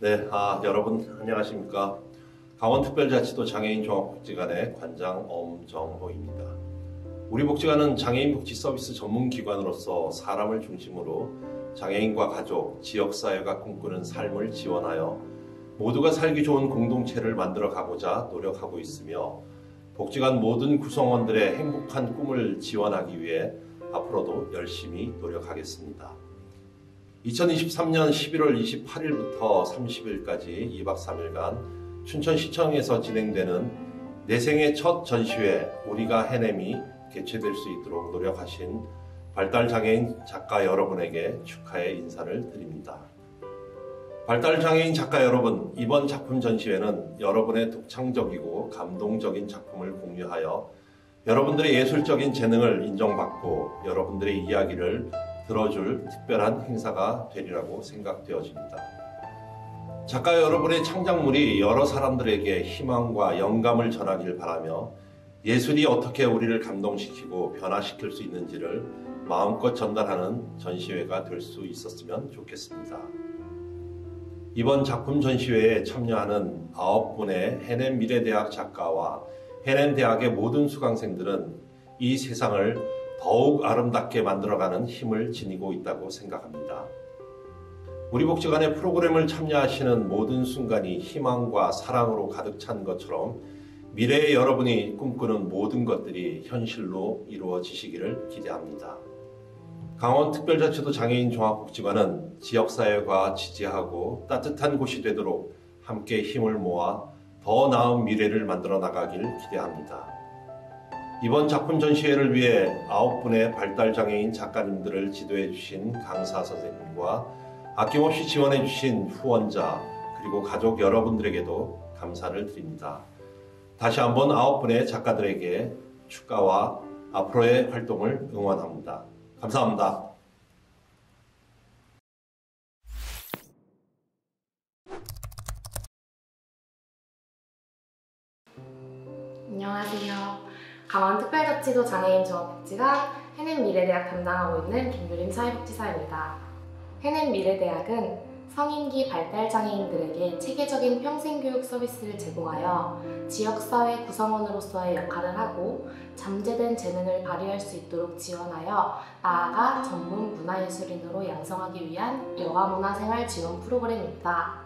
네, 여러분 안녕하십니까. 강원특별자치도 장애인 종합복지관의 관장 엄정호입니다. 우리 복지관은 장애인 복지 서비스 전문기관으로서 사람을 중심으로 장애인과 가족, 지역사회가 꿈꾸는 삶을 지원하여 모두가 살기 좋은 공동체를 만들어 가고자 노력하고 있으며 복지관 모든 구성원들의 행복한 꿈을 지원하기 위해 앞으로도 열심히 노력하겠습니다. 2023년 11월 28일부터 30일까지 2박 3일간 춘천시청에서 진행되는 내 생애 첫 전시회 우리가 해냄이 개최될 수 있도록 노력하신 발달장애인 작가 여러분에게 축하의 인사를 드립니다. 발달장애인 작가 여러분, 이번 작품 전시회는 여러분의 독창적이고 감동적인 작품을 공유하여 여러분들의 예술적인 재능을 인정받고 여러분들의 이야기를 들어줄 특별한 행사가 되리라고 생각되어집니다. 작가 여러분의 창작물이 여러 사람들에게 희망과 영감을 전하길 바라며 예술이 어떻게 우리를 감동시키고 변화시킬 수 있는지를 마음껏 전달하는 전시회가 될 수 있었으면 좋겠습니다. 이번 작품 전시회에 참여하는 9분의 해냄 미래대학 작가와 해냄 대학의 모든 수강생들은 이 세상을 더욱 아름답게 만들어가는 힘을 지니고 있다고 생각합니다. 우리 복지관의 프로그램을 참여하시는 모든 순간이 희망과 사랑으로 가득 찬 것처럼 미래의 여러분이 꿈꾸는 모든 것들이 현실로 이루어지시기를 기대합니다. 강원특별자치도 장애인 종합복지관은 지역사회가 지지하고 따뜻한 곳이 되도록 함께 힘을 모아 더 나은 미래를 만들어 나가길 기대합니다. 이번 작품 전시회를 위해 9분의 발달장애인 작가님들을 지도해 주신 강사 선생님과 아낌없이 지원해 주신 후원자 그리고 가족 여러분들에게도 감사를 드립니다. 다시 한번 9분의 작가들에게 축하와 앞으로의 활동을 응원합니다. 감사합니다. 안녕하세요. 강원특별자치도 장애인 종합복지관 해냄 미래대학 담당하고 있는 김유림 사회복지사입니다. 해냄 미래대학은 성인기 발달장애인들에게 체계적인 평생교육 서비스를 제공하여 지역사회 구성원으로서의 역할을 하고 잠재된 재능을 발휘할 수 있도록 지원하여 나아가 전문 문화예술인으로 양성하기 위한 여가문화생활 지원 프로그램입니다.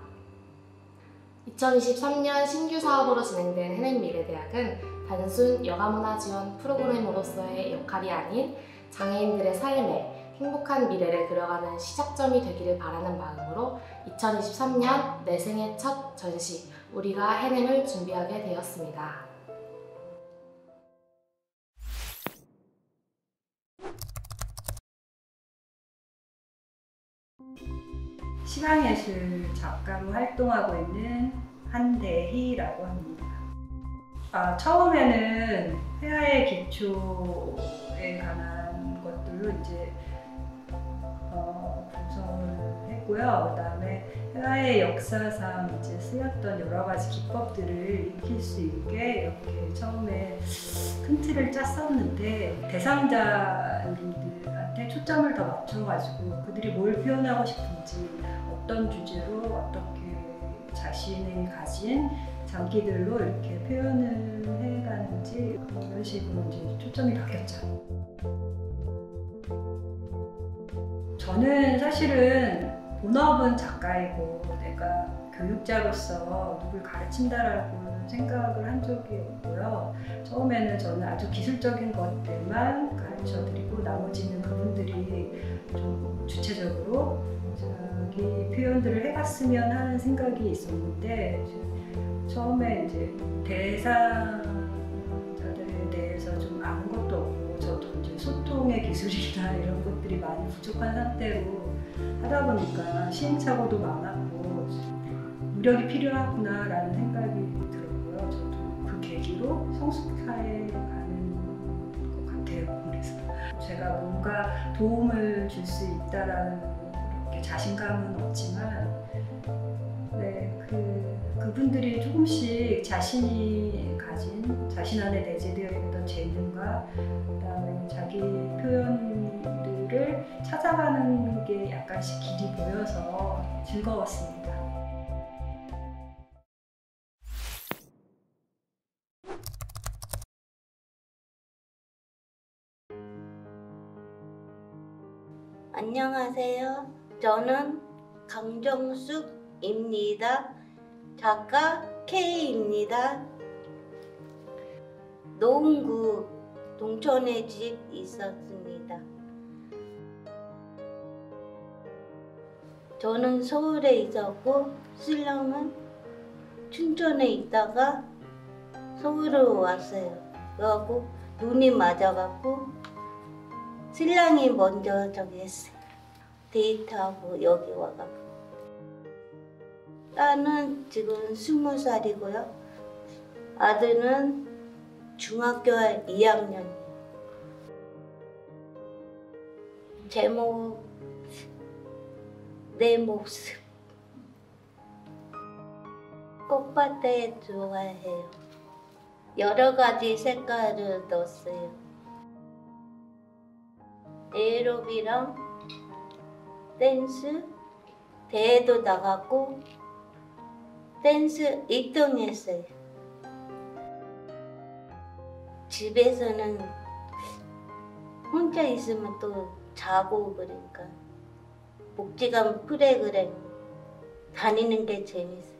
2023년 신규 사업으로 진행된 해냄 미래대학은 단순 여가문화 지원 프로그램으로서의 역할이 아닌 장애인들의 삶에 행복한 미래를 그려가는 시작점이 되기를 바라는 마음으로 2023년 내 생애 첫 전시 우리가 해냄을 준비하게 되었습니다. 시각예술 작가로 활동하고 있는 한대희라고 합니다. 처음에는 회화의 기초에 관한 것들로 이제 구성을 했고요. 그 다음에 회화의 역사상 이제 쓰였던 여러 가지 기법들을 익힐 수 있게 이렇게 처음에 큰 틀을 짰었는데 대상자님들한테 초점을 더 맞춰가지고 그들이 뭘 표현하고 싶은지 어떤 주제로 어떻게 자신이 가진 장기들로 이렇게 표현을 해가는지 이런 식으로 이제 초점이 바뀌었죠. 저는 사실은 본업은 작가이고 내가 교육자로서 누굴 가르친다라고 생각을 한 적이 없고요. 처음에는 저는 아주 기술적인 것들만 가르쳐드리고 나머지는 그분들이 좀 주체적으로 자기 표현들을 해갔으면 하는 생각이 있었는데 처음에 이제 대상자들에 대해서 좀 아는 것도 없고 저도 이제 소통의 기술이나 이런 것들이 많이 부족한 상태로 하다 보니까 시행착오도 많았고 노력이 필요하구나 라는 생각이 들었고요. 저도 그 계기로 성숙해 가는 것 같아요. 그래서 제가 뭔가 도움을 줄 수 있다라는 자신감은 없지만 그분들이 조금씩 자신이 가진 자신 안에 내재되어 있던 재능과 그다음에 자기 표현들을 찾아가는 게 약간씩 길이 보여서 즐거웠습니다. 안녕하세요. 저는 강정숙입니다. 작가 K입니다. 노원구 동천에 집 있었습니다. 저는 서울에 있었고 신랑은 춘천에 있다가 서울로 왔어요. 그래갖고 눈이 맞아갖고 신랑이 먼저 저기 했어요. 데이트하고 여기 와갖고. 딸은 지금 20살이고요. 아들은 중학교 2학년이에요. 제목 내 모습. 꽃밭에 좋아해요. 여러 가지 색깔을 넣었어요. 에어로빅이랑 댄스, 대회도 나갔고 댄스 1등 했어요. 집에서는 혼자 있으면 또 자고 그러니까 복지관 프로그램 다니는 게 재밌어요.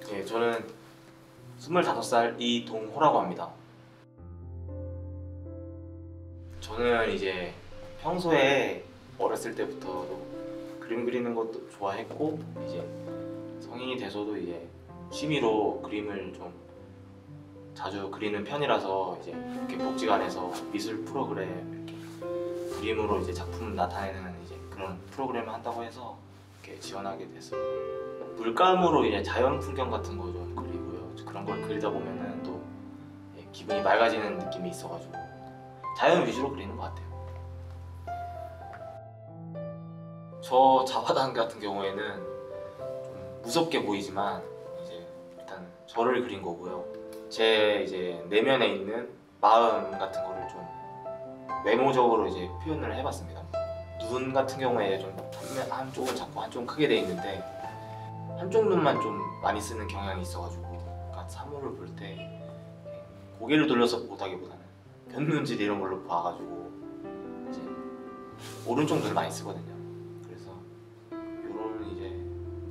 네, 저는 25살 이동호라고 합니다. 저는 이제 평소에 어렸을 때부터 그림 그리는 것도 좋아했고 이제 성인이 돼서도 이제 취미로 그림을 좀 자주 그리는 편이라서 이제 이렇게 복지관에서 미술 프로그램 이렇게 그림으로 이제 작품 나타내는 이제 그런 프로그램을 한다고 해서 이렇게 지원하게 됐어요. 물감으로 이제 자연 풍경 같은 거 좀 그리고요. 그런 걸 그리다 보면은 또 기분이 맑아지는 느낌이 있어가지고 자연 위주로 그리는 것 같아요. 저 자화상 같은 경우에는 좀 무섭게 보이지만 이제 일단 저를 그린 거고요. 제 이제 내면에 있는 마음 같은 거를 좀 외모적으로 이제 표현을 해봤습니다. 눈 같은 경우에 좀 한쪽은 작고 한쪽은 크게 돼 있는데 한쪽 눈만 좀 많이 쓰는 경향이 있어가지고 그러니까 사물을 볼 때 고개를 돌려서 보다기보다는 곁눈질 이런 걸로 봐가지고 이제 오른쪽 눈을 많이 쓰거든요. 그래서 이런 이제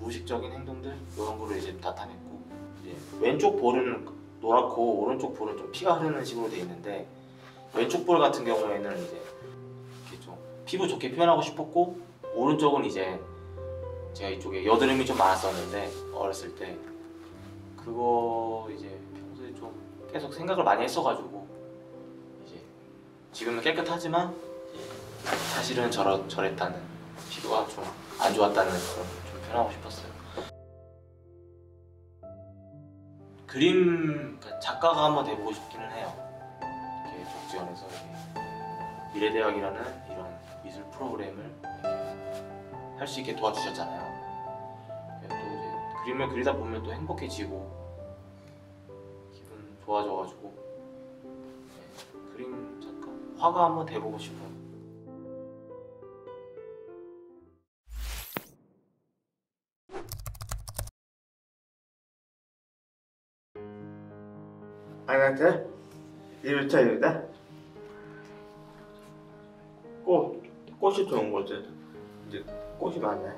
무의식적인 행동들 이런 거를 이제 나타냈고 이제 왼쪽 볼은 노랗고 오른쪽 볼은 좀 피가 흐르는 식으로 돼 있는데 왼쪽 볼 같은 경우에는 이제 이렇게 좀 피부 좋게 표현하고 싶었고 오른쪽은 이제 제가 이쪽에 여드름이 좀 많았었는데 어렸을 때 그거 이제 평소에 좀 계속 생각을 많이 했어가지고 이제 지금은 깨끗하지만 사실은 저랬다는 피부가 좀 안 좋았다는 걸 좀 표현하고 싶었어요. 그림 작가가 한번 돼보고 싶기는 해요. 이렇게 복지관에서 미래대학이라는 이런 미술 프로그램을 할 수 있게 도와주셨잖아요. 또 이제 그림을 그리다 보면 또 행복해지고 기분 좋아져가지고 그림 작가, 화가 한번 돼보고 싶어요. 안녕하세요. 이루차입니다. 꽃이 좋은 거죠. 이제 꽃이 많아요.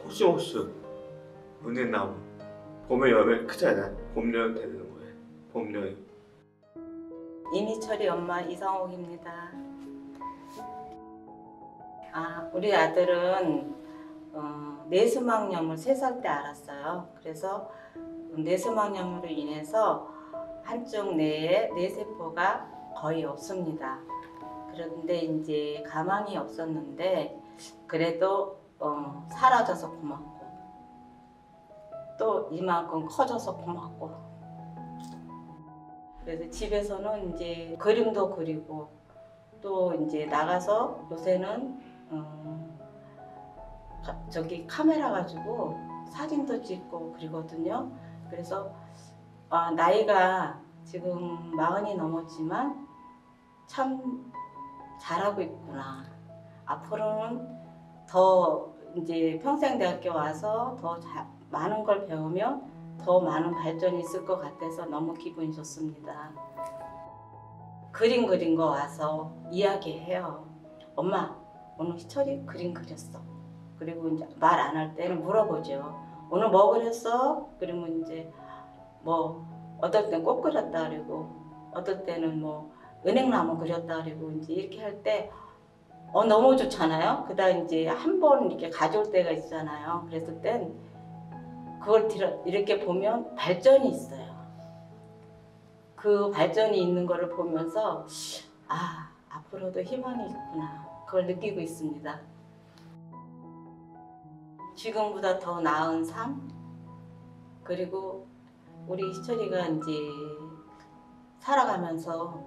코시모스, 은행나무. 봄에 열매 크잖아요. 봄, 여름 되는 거예요. 봄, 여름. 이미철이 엄마 이상옥입니다. 우리 아들은 뇌수막염을 3살 때 알았어요. 그래서 뇌수막염으로 인해서 한쪽 뇌에 뇌세포가 거의 없습니다. 그런데 이제 가망이 없었는데 그래도 사라져서 고맙고 또 이만큼 커져서 고맙고 그래서 집에서는 이제 그림도 그리고 또 이제 나가서 요새는 저기 카메라 가지고 사진도 찍고 그러거든요. 그래서 나이가 지금 40이 넘었지만 참 잘하고 있구나. 앞으로는 더 이제 평생대학교 와서 더 많은 걸 배우면 더 많은 발전이 있을 것 같아서 너무 기분이 좋습니다. 그림 그린 거 와서 이야기해요. 엄마, 오늘 희철이 그림 그렸어. 그리고 이제 말 안 할 때는 물어보죠. 오늘 뭐 그렸어? 그러면 이제 뭐 어떨 땐 꽃 그렸다 그러고 어떨 때는 뭐 은행나무 그렸다 그러고 이제 이렇게 할 때 너무 좋잖아요. 그다음 이제 한 번 이렇게 가져올 때가 있잖아요. 그랬을 땐 그걸 이렇게 보면 발전이 있어요. 그 발전이 있는 거를 보면서 아, 앞으로도 희망이 있구나. 그걸 느끼고 있습니다. 지금보다 더 나은 삶, 그리고 우리 희철이가 이제 살아가면서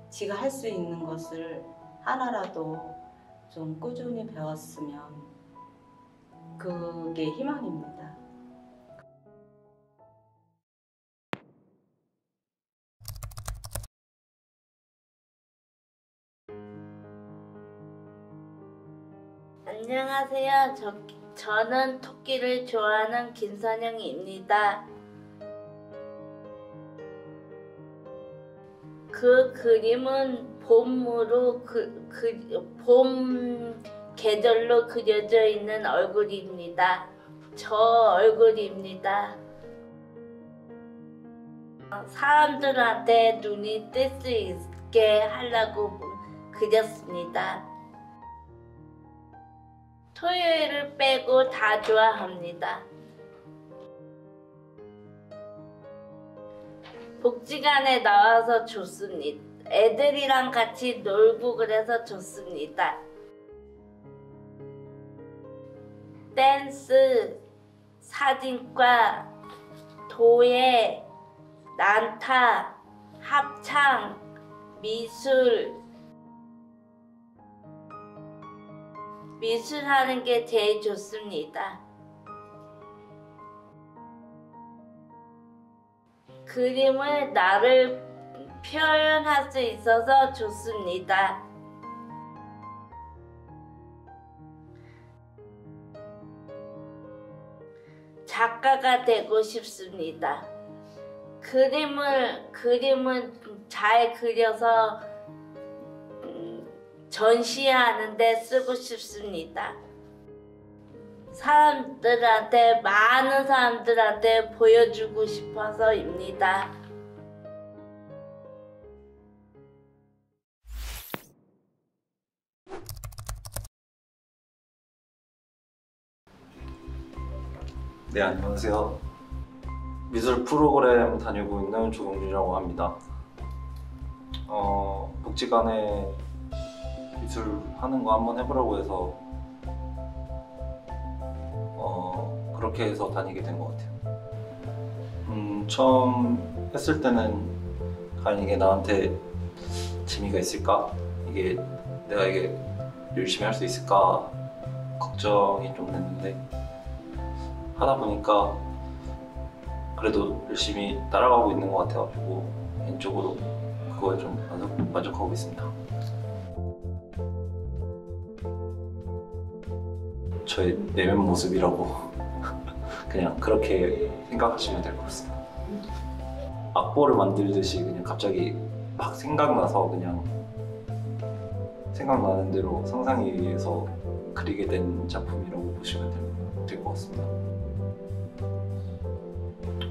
지가 할 수 있는 것을 하나라도 좀 꾸준히 배웠으면 그게 희망입니다. 안녕하세요. 저는 토끼를 좋아하는 김선영입니다. 그 그림은 봄으로 봄 계절로 그려져 있는 얼굴입니다. 저 얼굴입니다. 사람들한테 눈이 뜰 수 있게 하려고 그렸습니다. 토요일을 빼고 다 좋아합니다. 복지관에 나와서 좋습니다. 애들이랑 같이 놀고 그래서 좋습니다. 댄스, 사진과, 도예, 난타, 합창, 미술하는 게 제일 좋습니다. 그림을 나를 표현할 수 있어서 좋습니다. 작가가 되고 싶습니다. 그림을 잘 그려서 전시하는데 쓰고 싶습니다. 많은 사람들한테 보여주고 싶어서입니다. 네, 안녕하세요. 미술 프로그램 다니고 있는 조동준이라고 합니다. 복지관에 미술 하는 거 한번 해보라고 해서 그렇게 해서 다니게 된 것 같아요. 처음 했을 때는 과연 이게 나한테 재미가 있을까? 내가 이게 열심히 할 수 있을까? 걱정이 좀 됐는데 하다 보니까 그래도 열심히 따라가고 있는 것 같아가지고 개인적으로 그거에 좀 만족하고 있습니다. 저의 내면 모습이라고 그냥 그렇게 생각하시면 될 것 같습니다. 악보를 만들듯이 그냥 갑자기 막 생각나서 그냥 생각나는 대로 상상에 의해서 그리게 된 작품이라고 보시면 될 것 같습니다.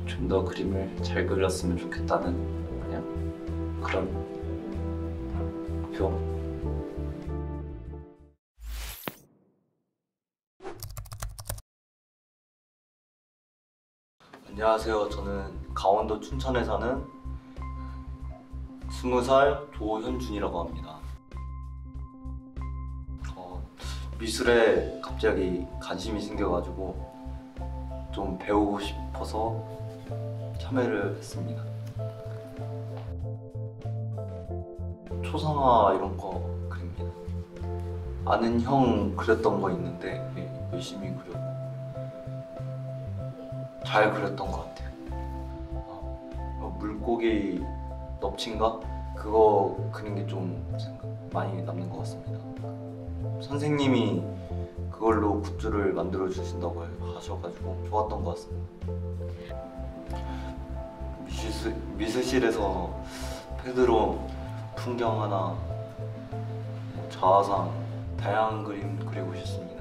좀 더 그림을 잘 그렸으면 좋겠다는 그냥 그런 목표. 안녕하세요. 저는 강원도 춘천에 사는 20살 조현준이라고 합니다. 미술에 갑자기 관심이 생겨가지고 좀 배우고 싶어서 참여를 했습니다. 초상화 이런 거 그립니다. 아는 형 그렸던 거 있는데 열심히 그렸고 잘 그렸던 것 같아요. 물고기 넙치인가? 그거 그린 게 좀 많이 남는 것 같습니다. 선생님이 그걸로 굿즈를 만들어 주신다고 하셔가지고 좋았던 것 같습니다. 미술실에서 페드로 풍경 하나, 자화상, 다양한 그림 그리고 싶습니다.